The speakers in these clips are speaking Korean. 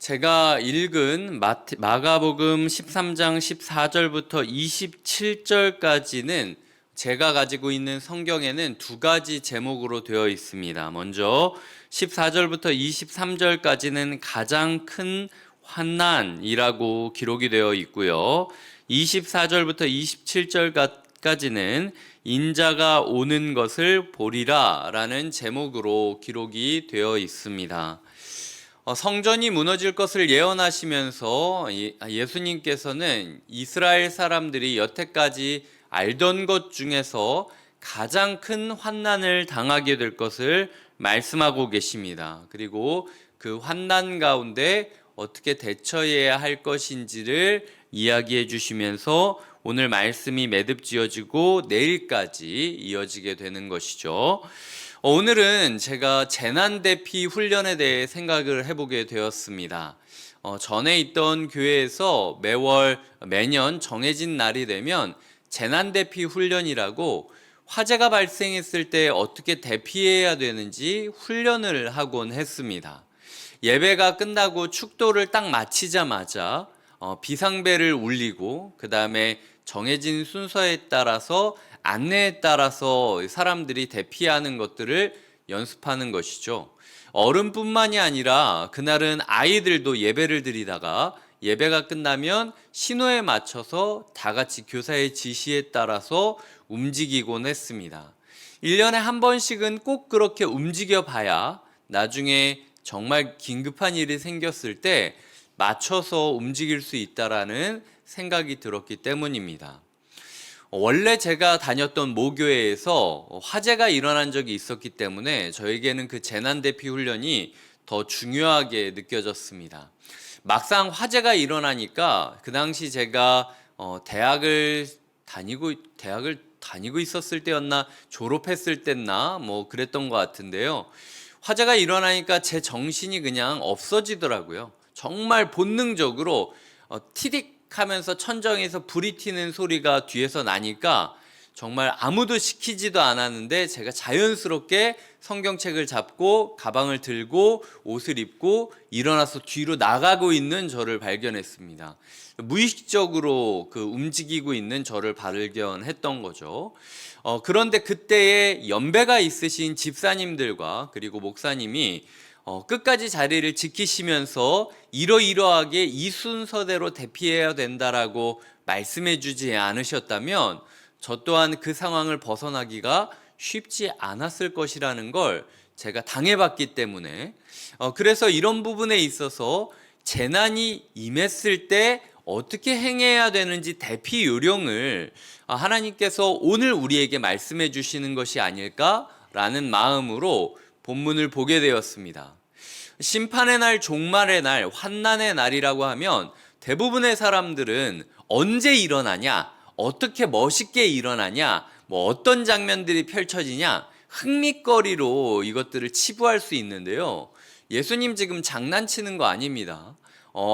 제가 읽은 마가복음 13장 14절부터 27절까지는 제가 가지고 있는 성경에는 두 가지 제목으로 되어 있습니다. 먼저 14절부터 23절까지는 가장 큰 환난이라고 기록이 되어 있고요. 24절부터 27절까지는 인자가 오는 것을 보리라 라는 제목으로 기록이 되어 있습니다. 성전이 무너질 것을 예언하시면서 예수님께서는 이스라엘 사람들이 여태까지 알던 것 중에서 가장 큰 환난을 당하게 될 것을 말씀하고 계십니다. 그리고 그 환난 가운데 어떻게 대처해야 할 것인지를 이야기해 주시면서 오늘 말씀이 매듭지어지고 내일까지 이어지게 되는 것이죠. 오늘은 제가 재난대피 훈련에 대해 생각을 해보게 되었습니다. 전에 있던 교회에서 매년 정해진 날이 되면 재난대피 훈련이라고 화재가 발생했을 때 어떻게 대피해야 되는지 훈련을 하곤 했습니다. 예배가 끝나고 축도를 딱 마치자마자 비상벨을 울리고 그 다음에 정해진 순서에 따라서 안내에 따라서 사람들이 대피하는 것들을 연습하는 것이죠. 어른뿐만이 아니라 그날은 아이들도 예배를 드리다가 예배가 끝나면 신호에 맞춰서 다 같이 교사의 지시에 따라서 움직이곤 했습니다. 1년에 한 번씩은 꼭 그렇게 움직여 봐야 나중에 정말 긴급한 일이 생겼을 때 맞춰서 움직일 수 있다라는 생각이 들었기 때문입니다. 원래 제가 다녔던 모교회에서 화재가 일어난 적이 있었기 때문에 저에게는 그 재난대피 훈련이 더 중요하게 느껴졌습니다. 막상 화재가 일어나니까 그 당시 제가 대학을 다니고 있었을 때였나 졸업했을 때나 뭐 그랬던 것 같은데요. 화재가 일어나니까 제 정신이 그냥 없어지더라고요. 정말 본능적으로 티딕 하면서 천정에서 불이 튀는 소리가 뒤에서 나니까 정말 아무도 시키지도 않았는데 제가 자연스럽게 성경책을 잡고 가방을 들고 옷을 입고 일어나서 뒤로 나가고 있는 저를 발견했습니다. 무의식적으로 움직이고 있는 저를 발견했던 거죠. 그런데 그때에 연배가 있으신 집사님들과 그리고 목사님이 끝까지 자리를 지키시면서 이러이러하게 이 순서대로 대피해야 된다라고 말씀해 주지 않으셨다면 저 또한 그 상황을 벗어나기가 쉽지 않았을 것이라는 걸 제가 당해봤기 때문에 그래서 이런 부분에 있어서 재난이 임했을 때 어떻게 행해야 되는지 대피 요령을 하나님께서 오늘 우리에게 말씀해 주시는 것이 아닐까라는 마음으로 본문을 보게 되었습니다. 심판의 날, 종말의 날, 환난의 날이라고 하면 대부분의 사람들은 언제 일어나냐, 어떻게 멋있게 일어나냐, 뭐 어떤 장면들이 펼쳐지냐, 흥미거리로 이것들을 치부할 수 있는데요. 예수님 지금 장난치는 거 아닙니다.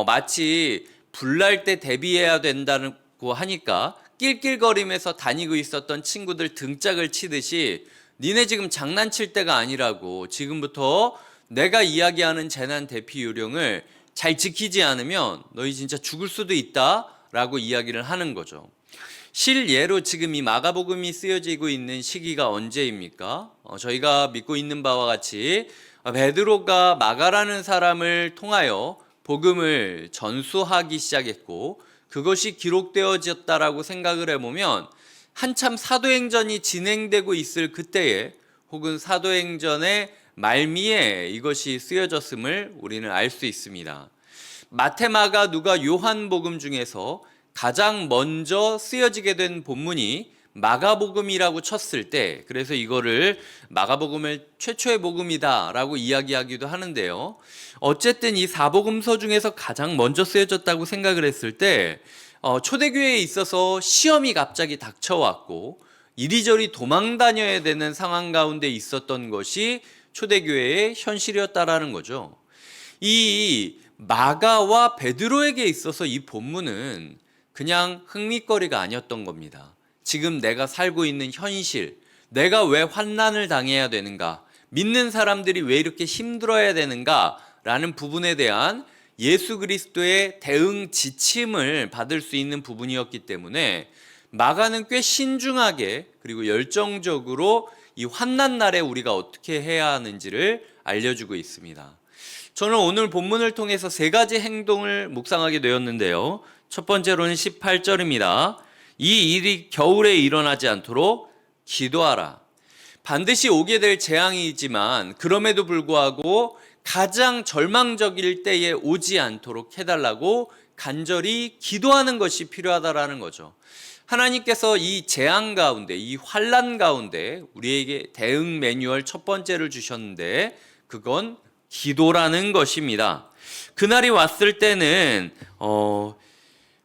마치 불날 때 대비해야 된다고 하니까 낄낄거리면서 다니고 있었던 친구들 등짝을 치듯이 니네 지금 장난칠 때가 아니라고, 지금부터 내가 이야기하는 재난 대피 요령을 잘 지키지 않으면 너희 진짜 죽을 수도 있다 라고 이야기를 하는 거죠. 실예로 지금 이 마가복음이 쓰여지고 있는 시기가 언제입니까? 저희가 믿고 있는 바와 같이 베드로가 마가라는 사람을 통하여 복음을 전수하기 시작했고 그것이 기록되어졌다라고 생각을 해보면 한참 사도행전이 진행되고 있을 그때에 혹은 사도행전의 말미에 이것이 쓰여졌음을 우리는 알 수 있습니다. 마태, 마가, 누가, 요한복음 중에서 가장 먼저 쓰여지게 된 본문이 마가복음이라고 쳤을 때, 그래서 이거를 마가복음을 최초의 복음이다라고 이야기하기도 하는데요. 어쨌든 이 사복음서 중에서 가장 먼저 쓰여졌다고 생각을 했을 때 초대교회에 있어서 시험이 갑자기 닥쳐왔고 이리저리 도망 다녀야 되는 상황 가운데 있었던 것이 초대교회의 현실이었다라는 거죠. 이 마가와 베드로에게 있어서 이 본문은 그냥 흥미거리가 아니었던 겁니다. 지금 내가 살고 있는 현실, 내가 왜 환난을 당해야 되는가, 믿는 사람들이 왜 이렇게 힘들어야 되는가 라는 부분에 대한 예수 그리스도의 대응 지침을 받을 수 있는 부분이었기 때문에 마가는 꽤 신중하게 그리고 열정적으로 이 환난 날에 우리가 어떻게 해야 하는지를 알려주고 있습니다. 저는 오늘 본문을 통해서 세 가지 행동을 묵상하게 되었는데요. 첫 번째로는 18절입니다. 이 일이 겨울에 일어나지 않도록 기도하라. 반드시 오게 될 재앙이지만 그럼에도 불구하고 가장 절망적일 때에 오지 않도록 해달라고 간절히 기도하는 것이 필요하다라는 거죠. 하나님께서 이 재앙 가운데, 이 환난 가운데 우리에게 대응 매뉴얼 첫 번째를 주셨는데 그건 기도라는 것입니다. 그날이 왔을 때는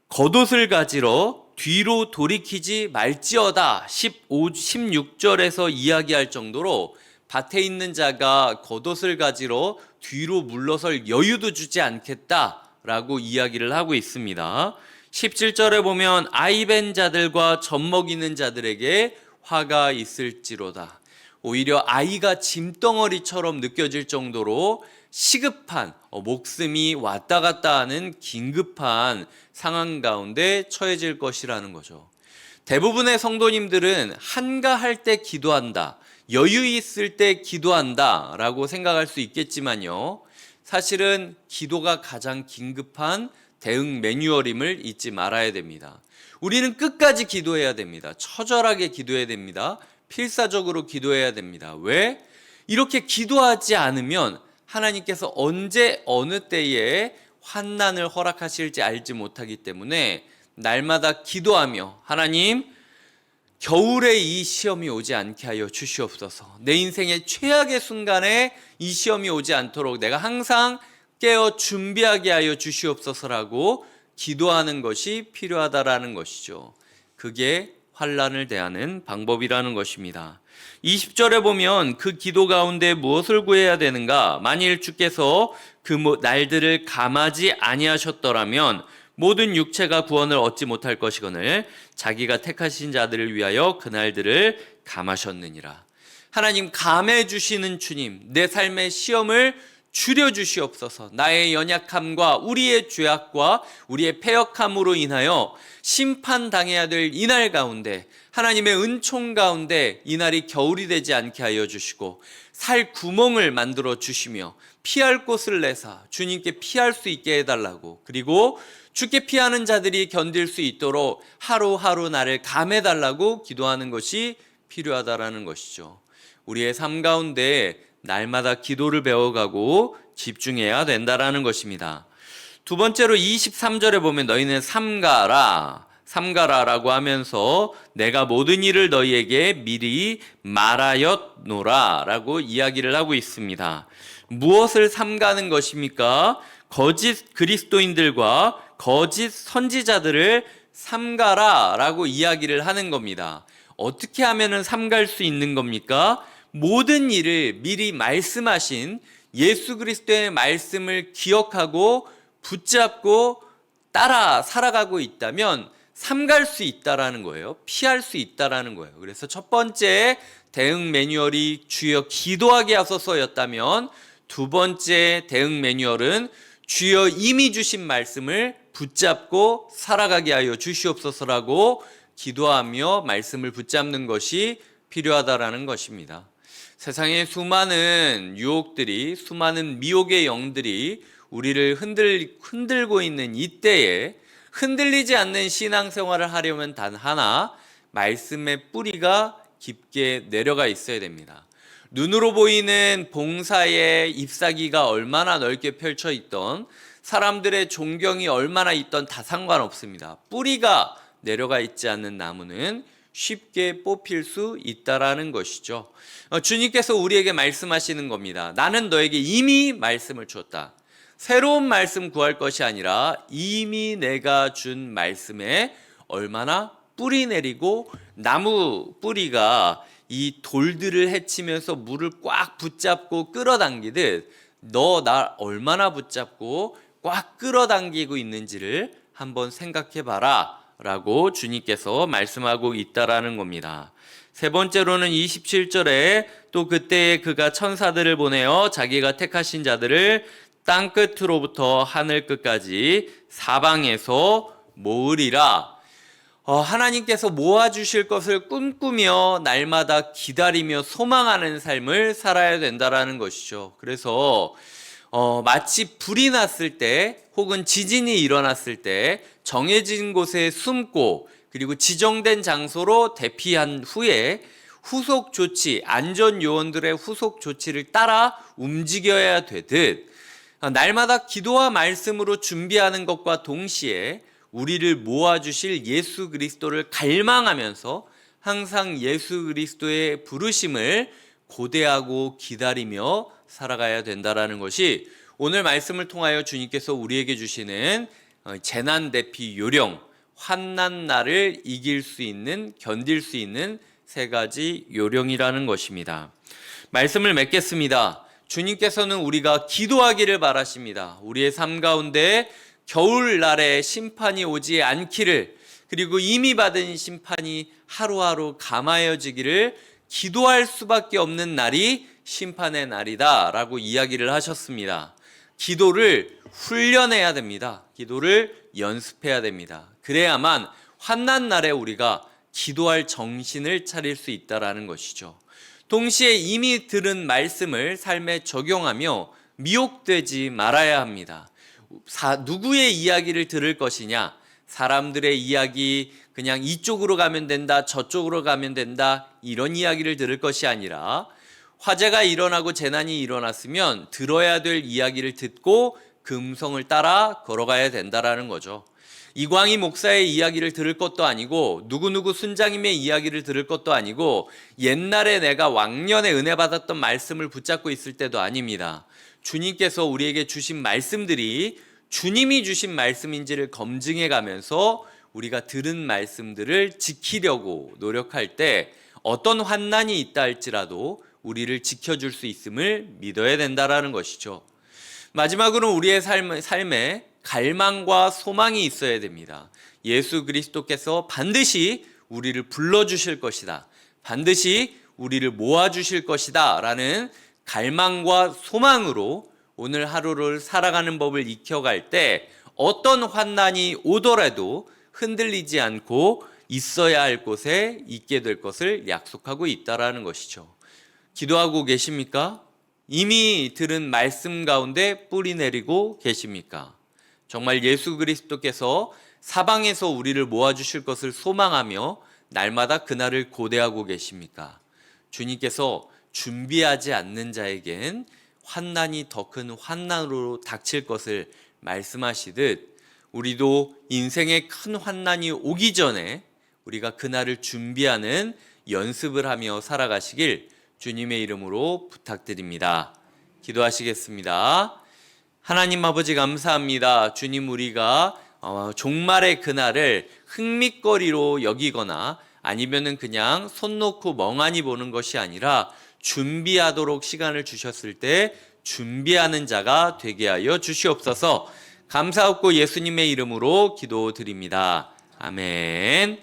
겉옷을 가지러 뒤로 돌이키지 말지어다 16절에서 이야기할 정도로 밭에 있는 자가 겉옷을 가지러 뒤로 물러설 여유도 주지 않겠다라고 이야기를 하고 있습니다. 17절에 보면 아이벤 자들과 젖먹이는 자들에게 화가 있을지로다. 오히려 아이가 짐덩어리처럼 느껴질 정도로 시급한 목숨이 왔다 갔다 하는 긴급한 상황 가운데 처해질 것이라는 거죠. 대부분의 성도님들은 한가할 때 기도한다, 여유 있을 때 기도한다 라고 생각할 수 있겠지만요, 사실은 기도가 가장 긴급한 대응 매뉴얼임을 잊지 말아야 됩니다. 우리는 끝까지 기도해야 됩니다. 처절하게 기도해야 됩니다. 필사적으로 기도해야 됩니다. 왜? 이렇게 기도하지 않으면 하나님께서 언제 어느 때에 환난을 허락하실지 알지 못하기 때문에 날마다 기도하며 하나님, 겨울에 이 시험이 오지 않게 하여 주시옵소서. 내 인생의 최악의 순간에 이 시험이 오지 않도록 내가 항상 깨어 준비하게 하여 주시옵소서라고 기도하는 것이 필요하다라는 것이죠. 그게 환난을 대하는 방법이라는 것입니다. 20절에 보면 그 기도 가운데 무엇을 구해야 되는가? 만일 주께서 그 날들을 감하지 아니하셨더라면 모든 육체가 구원을 얻지 못할 것이거늘 자기가 택하신 자들을 위하여 그 날들을 감하셨느니라. 하나님, 감해 주시는 주님, 내 삶의 시험을 줄여주시옵소서. 나의 연약함과 우리의 죄악과 우리의 패역함으로 인하여 심판당해야 될 이날 가운데 하나님의 은총 가운데 이날이 겨울이 되지 않게 하여 주시고 살 구멍을 만들어 주시며 피할 곳을 내사 주님께 피할 수 있게 해달라고, 그리고 주께 피하는 자들이 견딜 수 있도록 하루하루 나를 감해달라고 기도하는 것이 필요하다라는 것이죠. 우리의 삶 가운데 날마다 기도를 배워가고 집중해야 된다라는 것입니다. 두 번째로 23절에 보면 너희는 삼가라라고 하면서 내가 모든 일을 너희에게 미리 말하였노라라고 이야기를 하고 있습니다. 무엇을 삼가는 것입니까? 거짓 그리스도인들과 거짓 선지자들을 삼가라라고 이야기를 하는 겁니다. 어떻게 하면은 삼갈 수 있는 겁니까? 모든 일을 미리 말씀하신 예수 그리스도의 말씀을 기억하고 붙잡고 따라 살아가고 있다면 삼갈 수 있다라는 거예요. 피할 수 있다라는 거예요. 그래서 첫 번째 대응 매뉴얼이 주여 기도하게 하소서였다면 두 번째 대응 매뉴얼은 주여 이미 주신 말씀을 붙잡고 살아가게 하여 주시옵소서라고 기도하며 말씀을 붙잡는 것이 필요하다라는 것입니다. 세상에 수많은 유혹들이, 수많은 미혹의 영들이 우리를 흔들고 있는 이때에 흔들리지 않는 신앙생활을 하려면 단 하나, 말씀의 뿌리가 깊게 내려가 있어야 됩니다. 눈으로 보이는 봉사의 잎사귀가 얼마나 넓게 펼쳐 있던, 사람들의 존경이 얼마나 있던 다 상관없습니다. 뿌리가 내려가 있지 않는 나무는 쉽게 뽑힐 수 있다라는 것이죠. 주님께서 우리에게 말씀하시는 겁니다. 나는 너에게 이미 말씀을 주었다. 새로운 말씀 구할 것이 아니라 이미 내가 준 말씀에 얼마나 뿌리 내리고 나무 뿌리가 이 돌들을 헤치면서 물을 꽉 붙잡고 끌어당기듯 너 나 얼마나 붙잡고 꽉 끌어당기고 있는지를 한번 생각해 봐라 라고 주님께서 말씀하고 있다라는 겁니다. 세 번째로는 27절에 또 그때에 그가 천사들을 보내어 자기가 택하신 자들을 땅 끝으로부터 하늘 끝까지 사방에서 모으리라. 하나님께서 모아주실 것을 꿈꾸며 날마다 기다리며 소망하는 삶을 살아야 된다라는 것이죠. 그래서 마치 불이 났을 때 혹은 지진이 일어났을 때 정해진 곳에 숨고 그리고 지정된 장소로 대피한 후에 후속 조치, 안전 요원들의 후속 조치를 따라 움직여야 되듯 날마다 기도와 말씀으로 준비하는 것과 동시에 우리를 모아주실 예수 그리스도를 갈망하면서 항상 예수 그리스도의 부르심을 고대하고 기다리며 살아가야 된다라는 것이 오늘 말씀을 통하여 주님께서 우리에게 주시는 재난 대피 요령, 환난 날을 이길 수 있는, 견딜 수 있는 세 가지 요령이라는 것입니다. 말씀을 맺겠습니다. 주님께서는 우리가 기도하기를 바라십니다. 우리의 삶 가운데 겨울날에 심판이 오지 않기를, 그리고 이미 받은 심판이 하루하루 감하여지기를 기도할 수밖에 없는 날이 심판의 날이다 라고 이야기를 하셨습니다. 기도를 훈련해야 됩니다. 기도를 연습해야 됩니다. 그래야만 환난 날에 우리가 기도할 정신을 차릴 수 있다라는 것이죠. 동시에 이미 들은 말씀을 삶에 적용하며 미혹되지 말아야 합니다. 누구의 이야기를 들을 것이냐? 사람들의 이야기, 그냥 이쪽으로 가면 된다, 저쪽으로 가면 된다, 이런 이야기를 들을 것이 아니라 화재가 일어나고 재난이 일어났으면 들어야 될 이야기를 듣고 그 음성을 따라 걸어가야 된다라는 거죠. 이광희 목사의 이야기를 들을 것도 아니고 누구누구 순장님의 이야기를 들을 것도 아니고 옛날에 내가 왕년에 은혜 받았던 말씀을 붙잡고 있을 때도 아닙니다. 주님께서 우리에게 주신 말씀들이 주님이 주신 말씀인지를 검증해 가면서 우리가 들은 말씀들을 지키려고 노력할 때 어떤 환난이 있다 할지라도 우리를 지켜줄 수 있음을 믿어야 된다라는 것이죠. 마지막으로 우리의 삶에 갈망과 소망이 있어야 됩니다. 예수 그리스도께서 반드시 우리를 불러주실 것이다. 반드시 우리를 모아주실 것이다. 라는 갈망과 소망으로 오늘 하루를 살아가는 법을 익혀갈 때 어떤 환난이 오더라도 흔들리지 않고 있어야 할 곳에 있게 될 것을 약속하고 있다라는 것이죠. 기도하고 계십니까? 이미 들은 말씀 가운데 뿌리 내리고 계십니까? 정말 예수 그리스도께서 사방에서 우리를 모아주실 것을 소망하며 날마다 그날을 고대하고 계십니까? 주님께서 준비하지 않는 자에겐 환난이 더 큰 환난으로 닥칠 것을 말씀하시듯 우리도 인생의 큰 환난이 오기 전에 우리가 그날을 준비하는 연습을 하며 살아가시길 주님의 이름으로 부탁드립니다. 기도하시겠습니다. 하나님 아버지 감사합니다. 주님, 우리가 종말의 그날을 흥미거리로 여기거나 아니면은 그냥 손 놓고 멍하니 보는 것이 아니라 준비하도록 시간을 주셨을 때 준비하는 자가 되게 하여 주시옵소서. 감사하고 예수님의 이름으로 기도드립니다. 아멘.